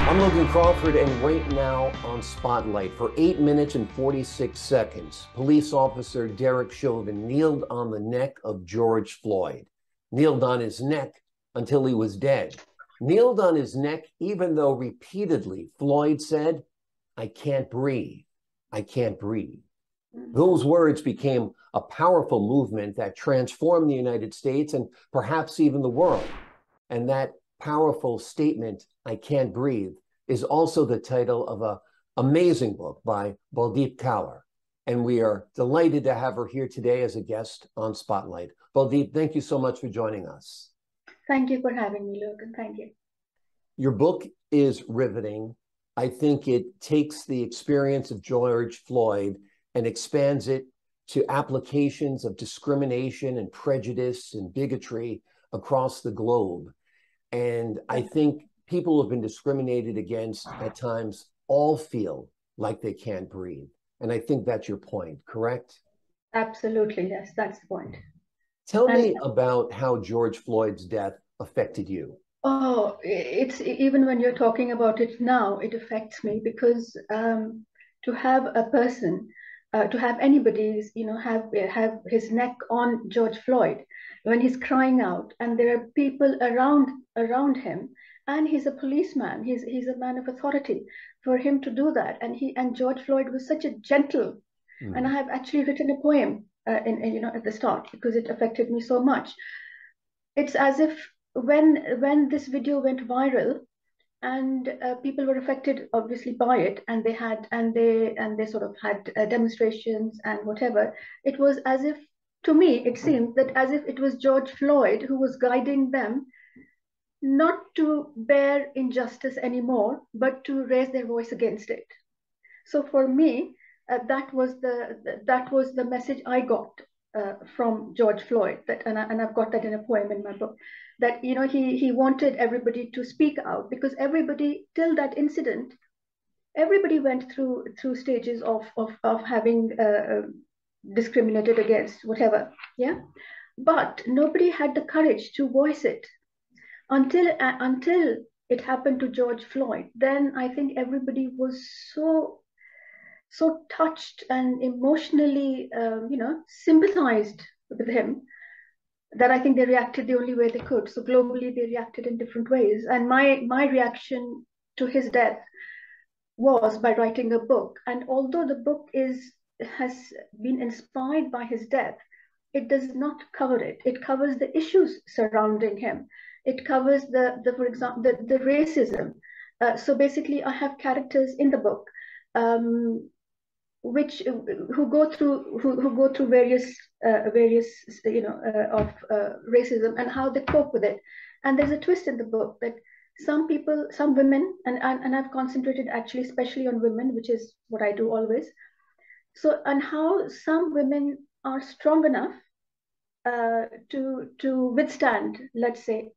I'm Logan Crawford, and right now on Spotlight, for 8 minutes and 46 seconds, police officer Derek Chauvin kneeled on the neck of George Floyd, kneeled on his neck until he was dead, kneeled on his neck even though repeatedly Floyd said, "I can't breathe, I can't breathe." Those words became a powerful movement that transformed the United States and perhaps even the world. And that powerful statement, "I can't breathe," is also the title of an amazing book by Baldip Kaur. And we are delighted to have her here today as a guest on Spotlight. Baldip, thank you so much for joining us. Thank you for having me, Logan. Thank you. Your book is riveting. I think it takes the experience of George Floyd and expands it to applications of discrimination and prejudice and bigotry across the globe. And I think people who have been discriminated against at times all feel like they can't breathe. And I think that's your point, correct? Absolutely, yes, that's the point. Tell me about how George Floyd's death affected you. Oh, it's even when you're talking about it now, it affects me because to have a person, to have anybody's, have his neck on George Floyd when he's crying out, and there are people around him, and he's a policeman, he's a man of authority, for him to do that, and George Floyd was such a gentle, and I have actually written a poem at the start because it affected me so much. It's as if when this video went viral and people were affected obviously by it, and they sort of had demonstrations and whatever, it was as if, to me it seemed that as if it was George Floyd who was guiding them not to bear injustice anymore, but to raise their voice against it. So for me, that was the message I got from George Floyd, and I've got that in a poem in my book, that he wanted everybody to speak out, because everybody till that incident, everybody went through stages of having discriminated against, whatever, yeah, but nobody had the courage to voice it until it happened to George Floyd. Then I think everybody was so touched and emotionally, sympathized with him, that I think they reacted the only way they could. So globally, they reacted in different ways. And my reaction to his death was by writing a book. And although the book has been inspired by his death, it does not cover it. It covers the issues surrounding him. It covers for example, the racism. So basically, I have characters in the book who go through various of racism and how they cope with it. And there's a twist in the book that some people, some women, and I've concentrated actually especially on women, which is what I do always. So, and how some women are strong enough to withstand, let's say,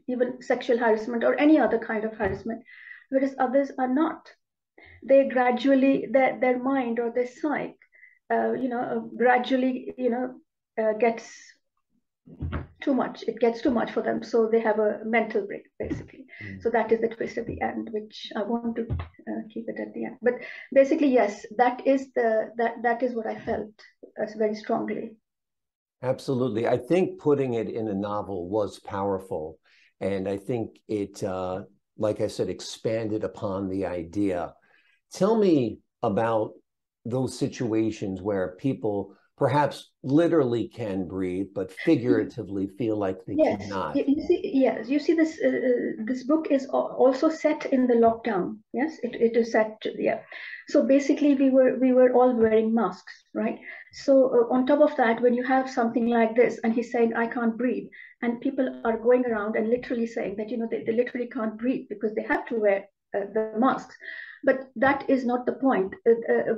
even sexual harassment or any other kind of harassment, whereas others are not. They gradually, their mind or their psyche, gradually, gets too much. It gets too much for them, so they have a mental break, basically. So that is the twist at the end, which I want to keep it at the end. But basically, yes, that is what I felt very strongly. Absolutely. I think putting it in a novel was powerful. And I think it, like I said, expanded upon the idea. Tell me about those situations where people perhaps literally can breathe, but figuratively feel like they cannot. You see this this book is also set in the lockdown. Yes, it is set, yeah. So basically we were all wearing masks, right? So on top of that, when you have something like this and he's saying, "I can't breathe," and people are going around and literally saying that, they literally can't breathe because they have to wear the masks. But that is not the point.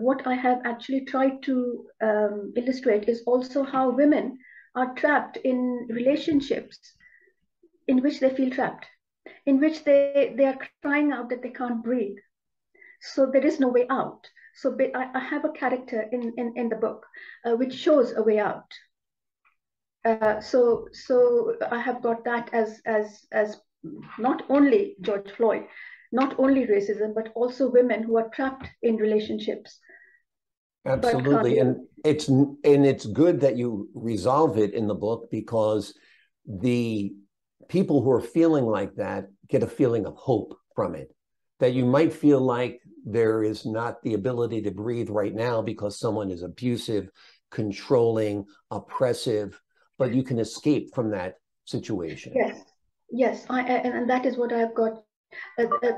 What I have actually tried to illustrate is also how women are trapped in relationships in which they feel trapped, in which they are crying out that they can't breathe. So there is no way out. So I have a character in the book which shows a way out. So I have got that as not only George Floyd, not only racism, but also women who are trapped in relationships. Absolutely. And it's good that you resolve it in the book, because the people who are feeling like that get a feeling of hope from it. That you might feel like there is not the ability to breathe right now because someone is abusive, controlling, oppressive, but you can escape from that situation. Yes, yes, and that is what I've got.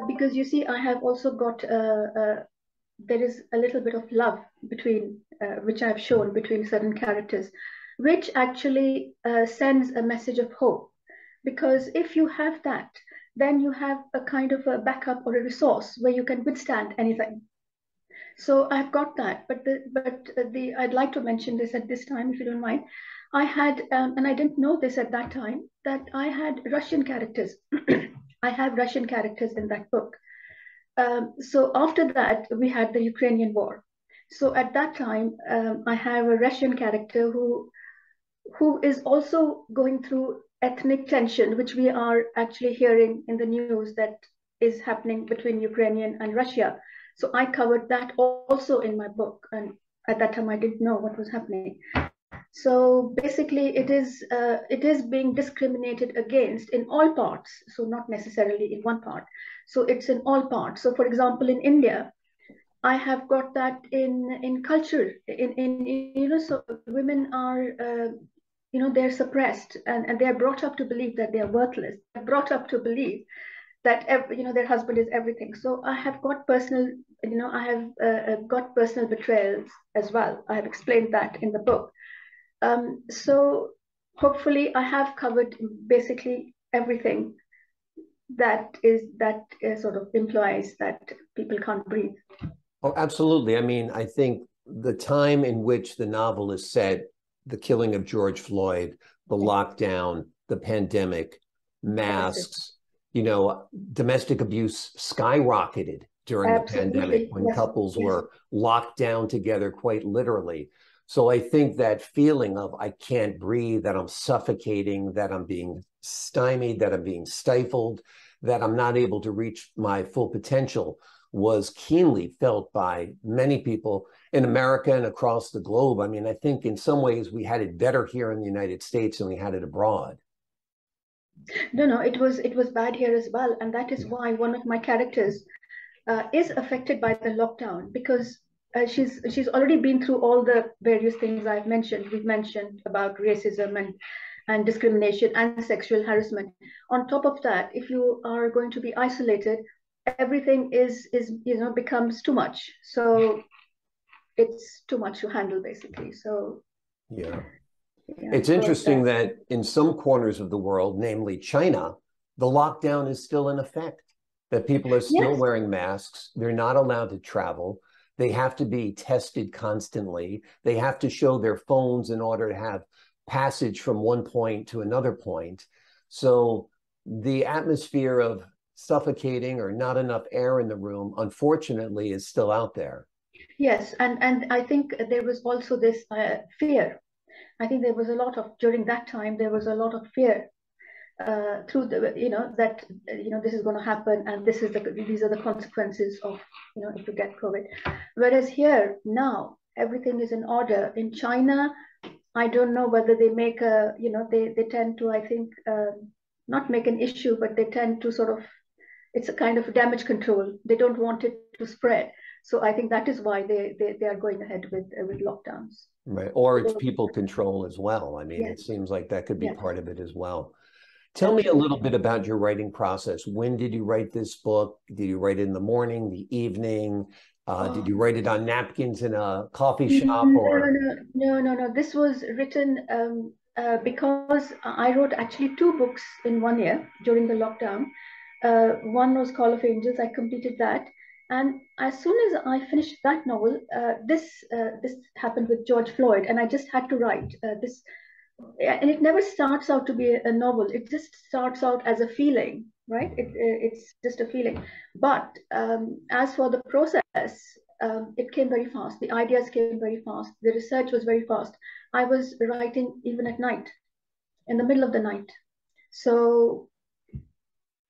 Because you see, I have also got there is a little bit of love between which I've shown between certain characters, which actually sends a message of hope. Because if you have that, then you have a kind of a backup or a resource where you can withstand anything. So I've got that, but I'd like to mention this at this time, if you don't mind. I had, and I didn't know this at that time, that I had Russian characters. I have Russian characters in that book. So after that, we had the Ukrainian war. So at that time, I have a Russian character who is also going through ethnic tension, which we are actually hearing in the news that is happening between Ukrainian and Russia. So I covered that also in my book, and at that time I didn't know what was happening. So basically, it is being discriminated against in all parts. So not necessarily in one part. So it's in all parts. So for example, in India, I have got that in culture. In you know, so women are you know, they're suppressed, and they're brought up to believe that they are worthless. They're brought up to believe that you know, their husband is everything. So I have got personal, you know, I have got personal betrayals as well. I have explained that in the book. So hopefully I have covered basically everything that sort of implies that people can't breathe. Oh, absolutely. I mean, I think the time in which the novel is set, the killing of George Floyd, the lockdown, the pandemic, masks, you know, domestic abuse skyrocketed during the pandemic when couples were locked down together, quite literally. So I think that feeling of I can't breathe, that I'm suffocating, that I'm being stymied, that I'm being stifled, that I'm not able to reach my full potential was keenly felt by many people in America and across the globe. I mean, I think in some ways we had it better here in the United States than we had it abroad. No, it was bad here as well, and that is why one of my characters is affected by the lockdown, because she's already been through all the various things I've mentioned. We've mentioned about racism and discrimination and sexual harassment. On top of that, if you are going to be isolated, everything is you know, becomes too much. So it's too much to handle, basically. So yeah. It's interesting that in some corners of the world, namely China, the lockdown is still in effect, that people are still wearing masks. They're not allowed to travel. They have to be tested constantly. They have to show their phones in order to have passage from one point to another point. So the atmosphere of suffocating or not enough air in the room, unfortunately, is still out there. Yes, and I think there was also this fear. I think there was a lot of, during that time, there was a lot of fear through the, you know, that, you know, this is going to happen, and these are the consequences of, you know, if you get COVID. Whereas here now, everything is in order. In China, I don't know whether they make a, you know, they tend to, I think, not make an issue, but they tend to sort of, it's a kind of damage control. They don't want it to spread. So I think that is why they are going ahead with lockdowns. Right. Or it's people control as well. I mean, it seems like that could be part of it as well. Tell me a little bit about your writing process. When did you write this book? Did you write it in the morning, the evening? Did you write it on napkins in a coffee shop? Or No. This was written because I wrote actually 2 books in 1 year during the lockdown. One was Call of Angels. I completed that. And as soon as I finished that novel, this happened with George Floyd, and I just had to write this. And it never starts out to be a novel. It just starts out as a feeling, right? It's just a feeling. But as for the process, it came very fast. The ideas came very fast. The research was very fast. I was writing even at night, in the middle of the night. So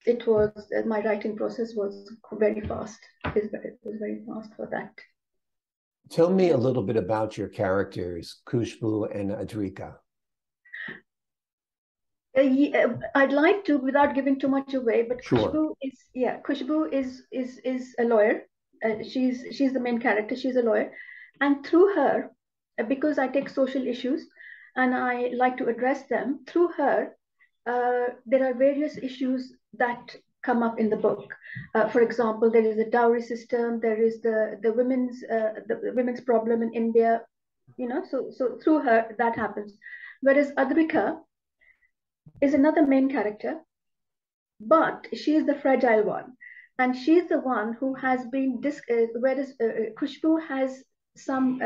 it was my writing process was very fast. It was very fast for that. Tell me a little bit about your characters, Khushbu and Adrika. I'd like to, without giving too much away, but Sure. Khushbu is a lawyer. She's the main character. She's a lawyer, and through her, because I take social issues and I like to address them through her, there are various issues that come up in the book. For example, there is a dowry system. There is the women's problem in India. So through her that happens. Whereas Advika is another main character, but she is the fragile one, and she's the one who has been whereas Khushbu has some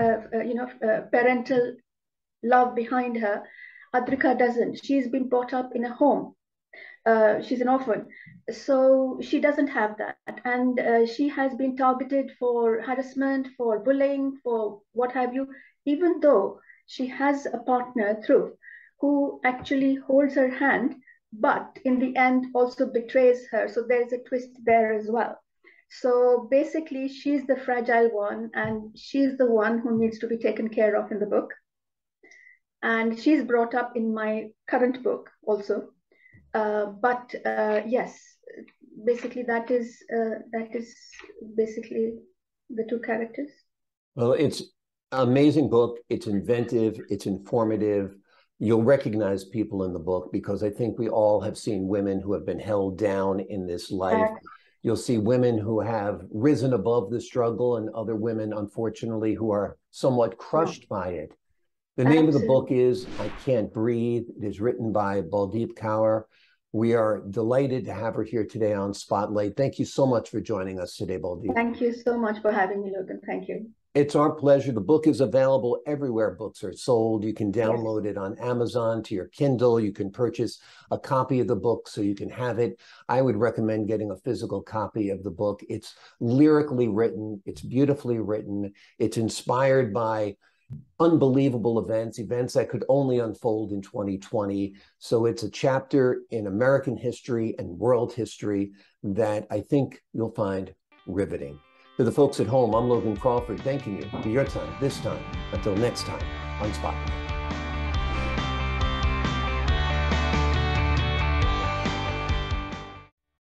parental love behind her. Adrika doesn't. She's been brought up in a home. She's an orphan, so she doesn't have that, and she has been targeted for harassment, for bullying, for what have you, even though she has a partner through who actually holds her hand, but in the end also betrays her. So there's a twist there as well. So basically, she's the fragile one, and she's the one who needs to be taken care of in the book. And she's brought up in my current book also. But yes, basically that is basically the two characters. Well, it's an amazing book. It's inventive. It's informative. You'll recognize people in the book because I think we all have seen women who have been held down in this life. You'll see women who have risen above the struggle and other women, unfortunately, who are somewhat crushed by it. The name of the book is I Can't Breathe. It is written by Baldip Kaur. We are delighted to have her here today on Spotlight. Thank you so much for joining us today, Baldip. Thank you so much for having me, Logan. Thank you. It's our pleasure. The book is available everywhere books are sold. You can download it on Amazon to your Kindle. You can purchase a copy of the book so you can have it. I would recommend getting a physical copy of the book. It's lyrically written. It's beautifully written. It's inspired by unbelievable events that could only unfold in 2020. So it's a chapter in American history and world history that I think you'll find riveting. To the folks at home, I'm Logan Crawford, thanking you for your time this time. Until next time on Spotlight.